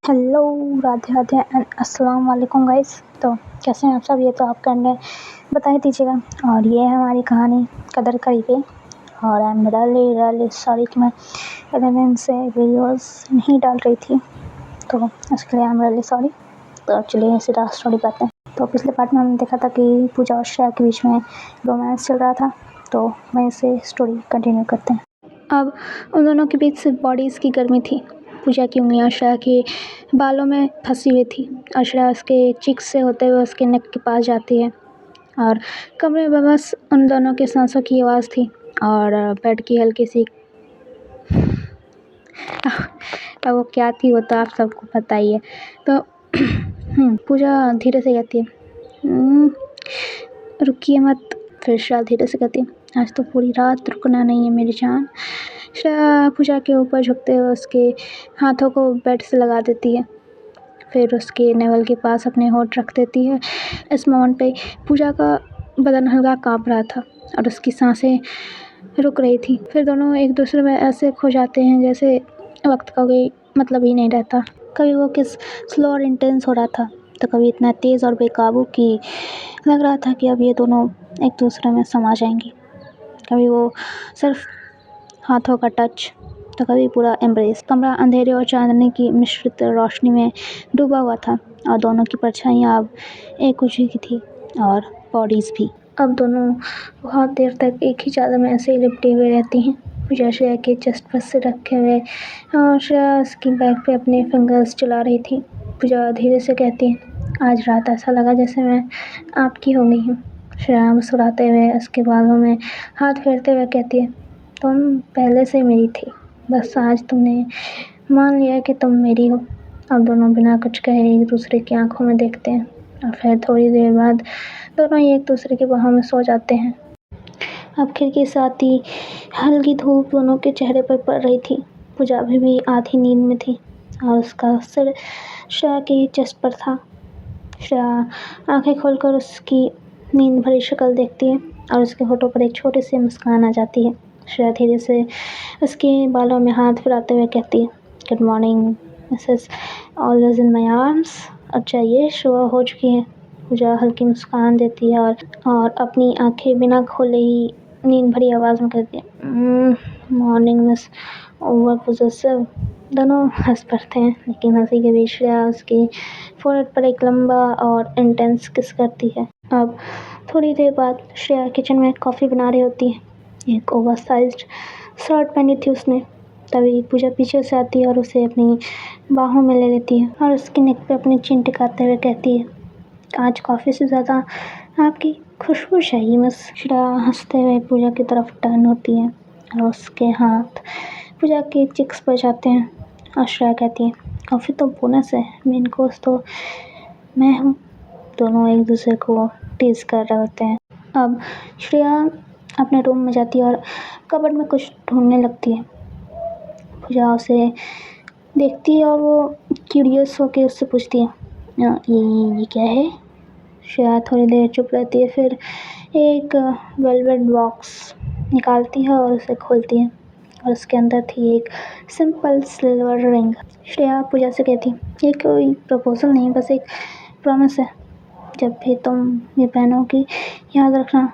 Hello, Radhe Radhe and अस्सलाम वालेकुम guys. तो कैसे हैं आप सब? ये तो आप करने बता दीजिएगा। और ये है हमारी कहानी कदर करी पे। और आई एम रियली सॉरी कि मैं इतने दिन से वीडियोस नहीं डाल रही थी, तो उसके लिए आई एम रियली सॉरी। तो चलिए सीधा स्टोरी पाते हैं। तो पिछले पार्ट में हमने देखा था कि पूजा और श्रेया के बीच में रोमांस चल रहा था, तो वहीं से स्टोरी कंटिन्यू करते हैं। अब उन दोनों के बीच सिर्फ बॉडीज़ की गर्मी थी। पूजा की उंगलियां श्रेया के बालों में फंसी हुई थी और श्रेया उसके चिक्स से होते हुए उसके नेक के पास जाती है। और कमरे में बस उन दोनों के सांसों की आवाज़ थी और बेड की हल्की सी वो क्या थी वो तो आप सबको पता ही है। तो पूजा धीरे से कहती है, रुकिए मत। फिर श्रेया धीरे से कहती है, आज तो पूरी रात रुकना नहीं है मेरी जान। श्रेया पूजा के ऊपर झुकते हुए उसके हाथों को बेड से लगा देती है, फिर उसके नेवल के पास अपने होंठ रख देती है। इस मोमेंट पे पूजा का बदन हल्का कांप रहा था और उसकी सांसें रुक रही थी। फिर दोनों एक दूसरे में ऐसे खो जाते हैं जैसे वक्त का कोई मतलब ही नहीं रहता। कभी वो किस स्लो और इंटेंस हो रहा था, तो कभी इतना तेज़ और बेकाबू कि लग रहा था कि अब ये दोनों एक दूसरे में समा जाएंगी। कभी वो सिर्फ हाथों का टच, तो कभी पूरा एम्ब्रेस। कमरा अंधेरे और चांदनी की मिश्रित रोशनी में डूबा हुआ था और दोनों की परछाइयाँ अब एक दूसरे की थी और बॉडीज़ भी। अब दोनों बहुत देर तक एक ही चादर में ऐसे ही लिपटे हुए रहती हैं। पूजा श्रेया के चेस्ट पर सिर रखे हुए और श्रेया उसकी बैक पे अपने फिंगर्स चला रही थी। पूजा धीरे से कहती है, आज रात ऐसा लगा जैसे मैं आपकी हो गई हूँ। श्रेया मुस्कुराते हुए उसके बालों में हाथ फेरते हुए कहती है, तुम पहले से मेरी थी, बस आज तुमने मान लिया कि तुम मेरी हो। अब दोनों बिना कुछ कहे एक दूसरे की आंखों में देखते हैं और फिर थोड़ी देर बाद दोनों ही एक दूसरे की बाहों में सो जाते हैं। अब खिड़की से आती हल्की धूप दोनों के चेहरे पर पड़ रही थी। पूजा अभी भी आधी नींद में थी और उसका सिर श्रेया के चेस्ट पर था। श्रेया आंखें खोलकर उसकी नींद भरी शक्ल देखती है और उसके होठों पर एक छोटी सी मुस्कान आ जाती है। श्रेया धीरे से उसके बालों में हाथ फिराते हुए कहती है, good morning Mrs always in my arms. अच्छा, ये सुबह हो चुकी है। पूजा हल्की मुस्कान देती है और अपनी आंखें बिना खोले ही नींद भरी आवाज़ में कहती है, मॉर्निंग मिस ओवर पोजेसिव। दोनों हंस पड़ते हैं, लेकिन हंसी के बीच श्रेया उसके फोrehead पर एक लंबा और इंटेंस किस करती है। अब थोड़ी देर बाद श्रेया किचन में कॉफ़ी बना रही होती है। एक ओवरसाइज्ड शर्ट पहनी थी उसने। तभी पूजा पीछे से आती है और उसे अपनी बाहों में ले लेती है और उसके नेक पे अपनी चिन टिकाते हुए कहती है, आज कॉफ़ी से ज़्यादा आपकी खुशबू चाहिए मिस। श्रेया हंसते हुए पूजा की तरफ टर्न होती है और उसके हाथ पूजा के चिक्स पर जाते हैं और श्रेया कहती है, कॉफ़ी तो बोनस है, मेन कोर्स तो मैं हूँ। दोनों एक दूसरे को टीज कर रहे होते हैं। अब श्रेया अपने रूम में जाती है और कबर्ड में कुछ ढूंढने लगती है। पूजा उसे देखती है और वो क्यूरियस होकर उससे पूछती है, ये क्या है? श्रेया थोड़ी देर चुप रहती है, फिर एक वेलवेट बॉक्स निकालती है और उसे खोलती है और उसके अंदर थी एक सिंपल सिल्वर रिंग। श्रेया पूजा से कहती है, ये कोई प्रपोजल नहीं, बस एक प्रॉमिस है। जब भी तुम ये पहनोगी याद रखना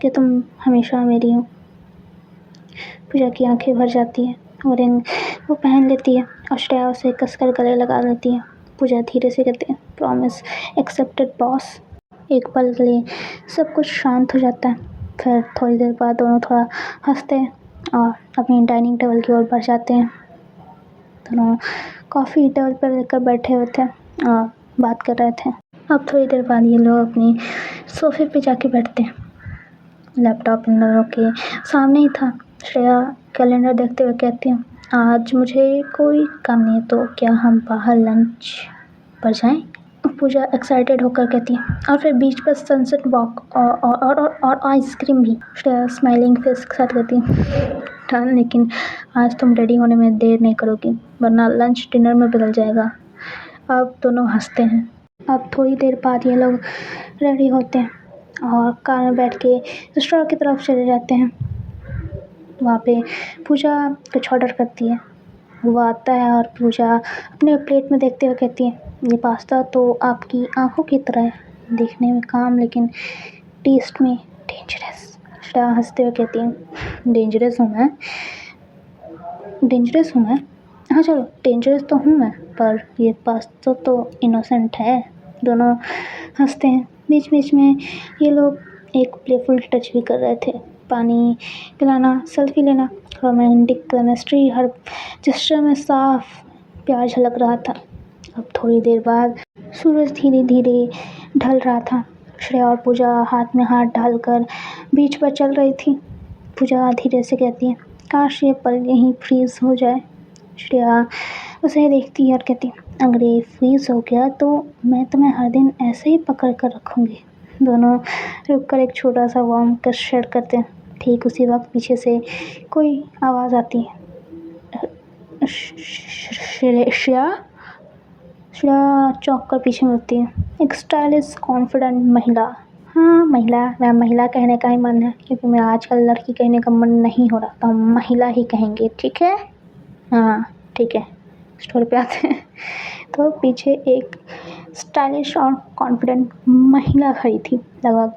कि तुम हमेशा मेरी हो। पूजा की आंखें भर जाती हैं और रिंग वो पहन लेती है और श्रेया उसे कसकर गले लगा लेती है। पूजा धीरे से कहती है, प्रॉमिस एक्सेप्टेड बॉस। एक पल के लिए सब कुछ शांत हो जाता है। फिर थोड़ी देर बाद दोनों थोड़ा हंसते हैं और अपनी डाइनिंग टेबल की ओर बढ़ जाते हैं। दोनों कॉफ़ी टेबल पर लेकर बैठे हुए थे और बात कर रहे थे। अब थोड़ी देर बाद ये लोग अपने सोफे पे जाके बैठते हैं। लैपटॉप इन लोगों के सामने ही था। श्रेया कैलेंडर देखते हुए कहती है, आज मुझे कोई काम नहीं है, तो क्या हम बाहर लंच पर जाएं? पूजा एक्साइटेड होकर कहती है, और फिर बीच पर सनसेट वॉक और आइसक्रीम भी। श्रेया स्माइलिंग फेस के साथ कहती है, डन, लेकिन आज तुम रेडी होने में देर नहीं करोगी, वरना लंच डिनर में बदल जाएगा। अब दोनों हंसते हैं। अब थोड़ी देर बाद ये लोग रेडी होते हैं और कार में बैठ के रेस्टोरेंट की तरफ चले जाते हैं। वहाँ पे पूजा कुछ ऑर्डर करती है। वो आता है और पूजा अपने प्लेट में देखते हुए कहती है, ये पास्ता तो आपकी आंखों की तरह है, देखने में काम लेकिन टेस्ट में डेंजरस। श्रेया हंसते हुए कहती है, डेंजरस हूँ मैं। हाँ चलो, डेंजरस तो हूँ मैं, पर ये पास्ता तो इनोसेंट है। दोनों हंसते हैं। बीच बीच में ये लोग एक प्लेफुल टच भी कर रहे थे। पानी पिलाना, सेल्फी लेना, रोमांटिक केमिस्ट्री हर जेस्चर में साफ प्यार झलक रहा था। अब थोड़ी देर बाद सूरज धीरे धीरे ढल रहा था। श्रेया और पूजा हाथ में हाथ डालकर बीच पर चल रही थी। पूजा धीरे से कहती है, काश ये पल यहीं फ्रीज हो जाए। श्रेया उसे देखती है और कहती है, अगर ये फ्रीज हो गया तो मैं तुम्हें हर दिन ऐसे ही पकड़ कर रखूँगी। दोनों रुक कर एक छोटा सा वार्म किस शेयर करते हैं। ठीक उसी वक्त पीछे से कोई आवाज़ आती है, श्रेया। श्रेया चौंक कर पीछे मुड़ती है। एक स्टाइलिश कॉन्फिडेंट महिला। हाँ महिला, वह महिला कहने का ही मन है, क्योंकि मेरा आजकल लड़की कहने का मन नहीं हो रहा, तो हम महिला ही कहेंगे, ठीक है? हाँ ठीक है। स्टोरी पे आते हैं तो पीछे एक स्टाइलिश और कॉन्फिडेंट महिला खड़ी थी। लगभग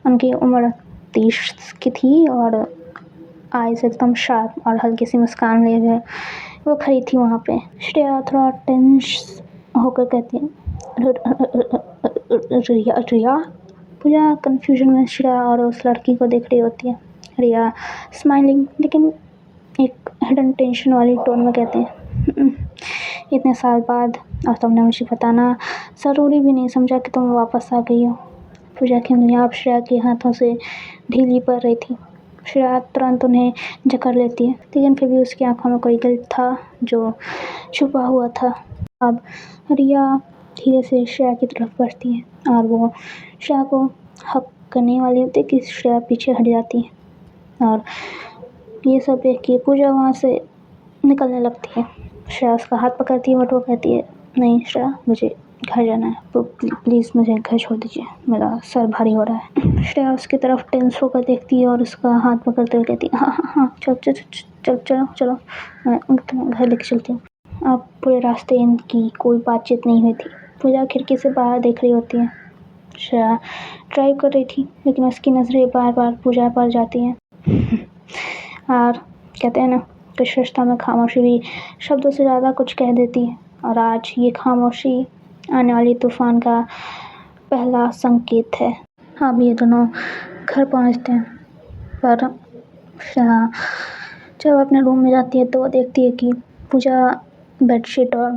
उनकी उम्र 30 की थी और आईज एकदम शार्प और हल्की सी मुस्कान लिए हुए वो खड़ी थी वहाँ पे। श्रेया थोड़ा टेंस होकर कहती है, रिया। पूजा कन्फ्यूजन में श्रेया और उस लड़की को देख रही होती है। रिया स्माइलिंग लेकिन एक हिडन टेंशन वाली टोन में कहते हैं, इतने साल बाद और तुमने मुझे बताना ज़रूरी भी नहीं समझा कि तुम वापस आ गई हो। पूजा की उंगलियां अब श्रेया के हाथों से ढीली पड़ रही थी। श्रेया तुरंत उन्हें जकड़ लेती है, लेकिन फिर भी उसकी आंखों में कोई गिल्ट था जो छुपा हुआ था। अब रिया धीरे से श्रेया की तरफ बढ़ती है और वो श्रेया को हक करने वाली होती है कि श्रेया पीछे हट जाती है और ये सब देख के पूजा वहाँ से निकलने लगती है। श्रेया उसका हाथ पकड़ती है बट वो कहती है, नहीं श्रेया, मुझे घर जाना है, तो प्लीज़ मुझे घर छोड़ दीजिए, मेरा सर भारी हो रहा है। श्रेया उसकी तरफ टेंस होकर देखती है और उसका हाथ पकड़ते हुए कहती है, हाँ हाँ हाँ चलो मैं तुम्हें घर लेके चलती हूँ। अब पूरे रास्ते इनकी कोई बातचीत नहीं हुई थी। पूजा खिड़की से बाहर देख रही होती है। श्रेया ड्राइव कर रही थी, लेकिन उसकी नज़रें बार बार पूजा पर जाती हैं। और कहते हैं ना, कुछ रिश्ता में खामोशी भी शब्दों से ज़्यादा कुछ कह देती है, और आज ये खामोशी आने वाली तूफान का पहला संकेत है। अब ये दोनों घर पहुंचते हैं, पर श्रेया जब अपने रूम में जाती है तो वो देखती है कि पूजा बेडशीट और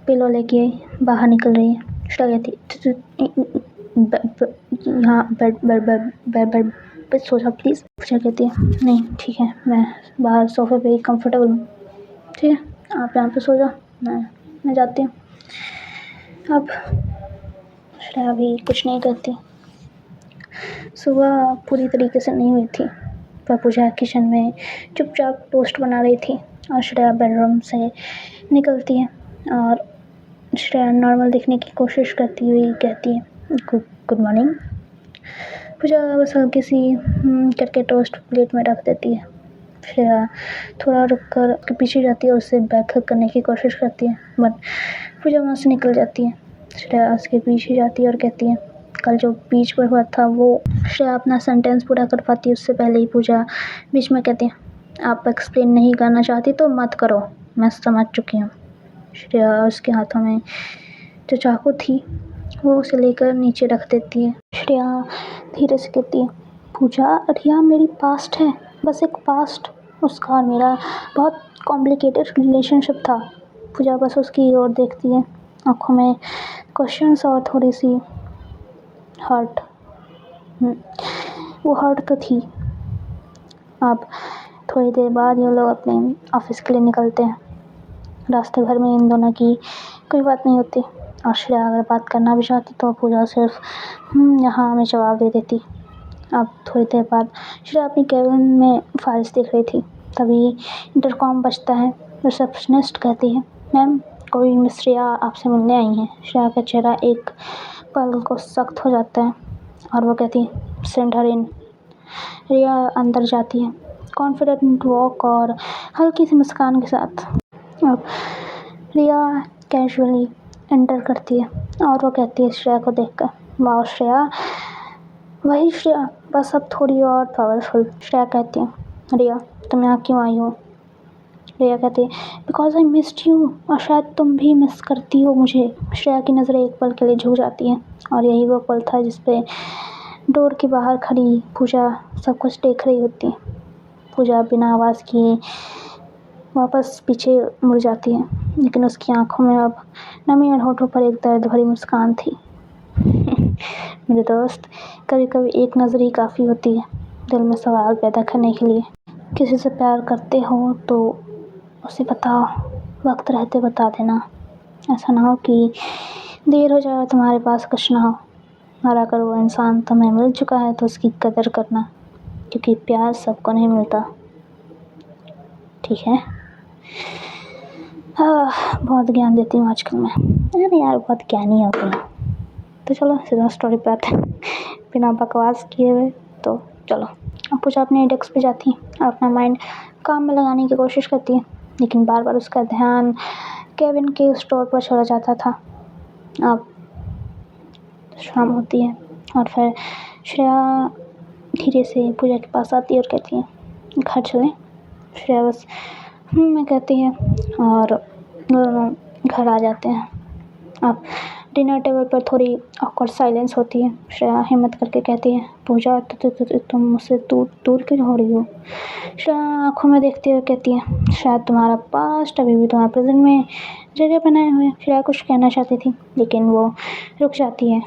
पिलो लेके बाहर निकल रही है। श्रेया कहती है, यहाँ बेड पे सो जा प्लीज़। पूजा कहती है, नहीं ठीक है, मैं बाहर सोफे पे ही कंफर्टेबल हूँ, ठीक है आप यहाँ पे सो जाओ, मैं जाती हूँ। अब श्रेया भी कुछ नहीं करती। सुबह पूरी तरीके से नहीं हुई थी, पर पूजा किचन में चुपचाप टोस्ट बना रही थी और श्रेया बेडरूम से निकलती है और श्रेया नॉर्मल दिखने की कोशिश करती हुई कहती है, गुड मॉर्निंग। पूजा बस हल्की सी करके टोस्ट प्लेट में रख देती है। श्रेया थोड़ा रुक कर उसके पीछे जाती है और उसे बैक हग करने की कोशिश करती है, बट पूजा वहाँ से निकल जाती है। श्रेया उसके पीछे जाती है और कहती है, कल जो बीच पर हुआ था वो। श्रेया अपना सेंटेंस पूरा कर पाती है उससे पहले ही पूजा बीच में कहती है, आप एक्सप्लेन नहीं करना चाहती तो मत करो, मैं समझ चुकी हूँ। श्रेया उसके हाथों में जो चाकू थी वो उसे लेकर नीचे रख देती है। श्रेया धीरे से कहती है, पूजा रिया मेरी पास्ट है, बस एक पास्ट। उसका और मेरा बहुत कॉम्प्लिकेटेड रिलेशनशिप था। पूजा बस उसकी ओर देखती है, आँखों में क्वेश्चंस और थोड़ी सी हर्ट। वो हर्ट तो थी। अब थोड़ी देर बाद ये लोग अपने ऑफिस के लिए निकलते हैं। रास्ते भर में इन दोनों की कोई बात नहीं होती और श्रेया अगर बात करना भी चाहती तो पूजा सिर्फ यहाँ में जवाब दे देती। अब थोड़ी देर बाद श्रेया अपनी केबिन में फाइल्स देख रही थी, तभी इंटरकॉम बजता है। रिसेप्शनिस्ट कहती है, मैम कोई मिस श्रेया आपसे मिलने आई हैं। श्रेया का चेहरा एक पल को सख्त हो जाता है और वो कहती है, सेंड हर इन। रिया अंदर जाती है, कॉन्फिडेंट वॉक और हल्की सी मुस्कान के साथ। अब रिया कैजुअली एंटर करती है और वो कहती है श्रेया को देखकर, वाह श्रेया, वही श्रेया, बस अब थोड़ी और पावरफुल। श्रेया कहती है, रिया तुम यहाँ क्यों आई हो? रिया कहती है, बिकॉज आई मिस्ड यू, और शायद तुम भी मिस करती हो मुझे। श्रेया की नज़रें एक पल के लिए झुक जाती हैं और यही वो पल था जिसपे डोर के बाहर खड़ी पूजा सब कुछ देख रही होती है। पूजा बिना आवाज़ किए वापस पीछे मुड़ जाती है, लेकिन उसकी आंखों में अब नमी और होठों पर एक दर्द भरी मुस्कान थी। मेरे दोस्त, कभी कभी एक नज़र ही काफ़ी होती है दिल में सवाल पैदा करने के लिए। किसी से प्यार करते हो तो उसे बताओ, वक्त रहते बता देना। ऐसा ना हो कि देर हो जाए और तुम्हारे पास कुछ ना हो। और अगर वो इंसान तुम्हें मिल चुका है तो उसकी कदर करना, क्योंकि प्यार सबको नहीं मिलता। ठीक है? बहुत ज्ञान देती हूँ आजकल मैं। अरे यार बहुत ज्ञानी हो गई। तो चलो सीधा स्टोरी पे आते हैं बिना बकवास किए हुए। तो चलो, अब पूजा अपने डेस्क पे जाती है और अपना माइंड काम में लगाने की कोशिश करती है, लेकिन बार बार उसका ध्यान केविन के स्टोर पर चला जाता था। अब शाम होती है और फिर श्रेया धीरे से पूजा के पास आती है और कहती है, घर चलें? श्रेया बस मैं कहती है और दोनों घर आ जाते हैं। अब डिनर टेबल पर थोड़ी ऑकवर्ड साइलेंस होती है। श्रेया हिम्मत करके कहती है, पूजा तुम मुझसे दूर क्यों हो रही हो? श्रेया आंखों में देखते हुए कहती है, शायद तुम्हारा पास्ट अभी भी तुम्हारे प्रेजेंट में जगह बनाए हुए। श्रेया कुछ कहना चाहती थी लेकिन वो रुक जाती है।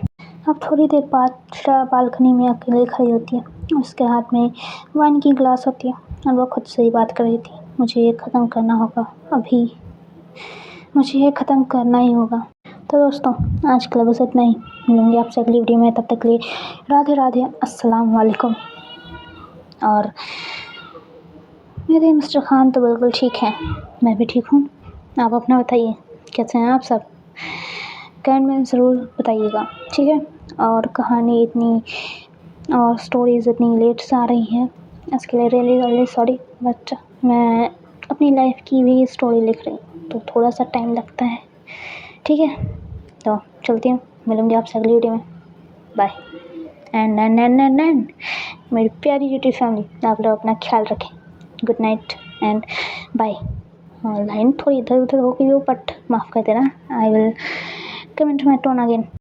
अब थोड़ी देर बाद श्रेया बालकनी में अकेले खड़ी होती है। उसके हाथ में वाइन की ग्लास होती है और वो खुद से ही बात कर रही थी, मुझे ये ख़त्म करना होगा, अभी मुझे ये ख़त्म करना ही होगा। तो दोस्तों आज के लिए बस इतना ही। मिलूंगी आपसे अगली वीडियो में, तब तक के लिए राधे राधे, अस्सलाम वालेकुम। और मेरे मिस्टर खान तो बिल्कुल ठीक हैं, मैं भी ठीक हूँ। आप अपना बताइए कैसे हैं आप सब, कमेंट में ज़रूर बताइएगा, ठीक है? और कहानी इतनी और स्टोरीज़ इतनी लेट से आ रही हैं, इसके लिए रियली सॉरी, बट मैं अपनी लाइफ की भी स्टोरी लिख रही हूँ तो थोड़ा सा टाइम लगता है, ठीक है? तो चलती हूँ, मिलूँगी आपसे अगली वीडियो में, बाय। एंड मेरी प्यारी यूट्यूब फैमिली, आप लोग अपना ख्याल रखें। Good night and bye. Line थोड़ी इधर उधर हो गई हो बट माफ़ कर देना, I will come into my tone again.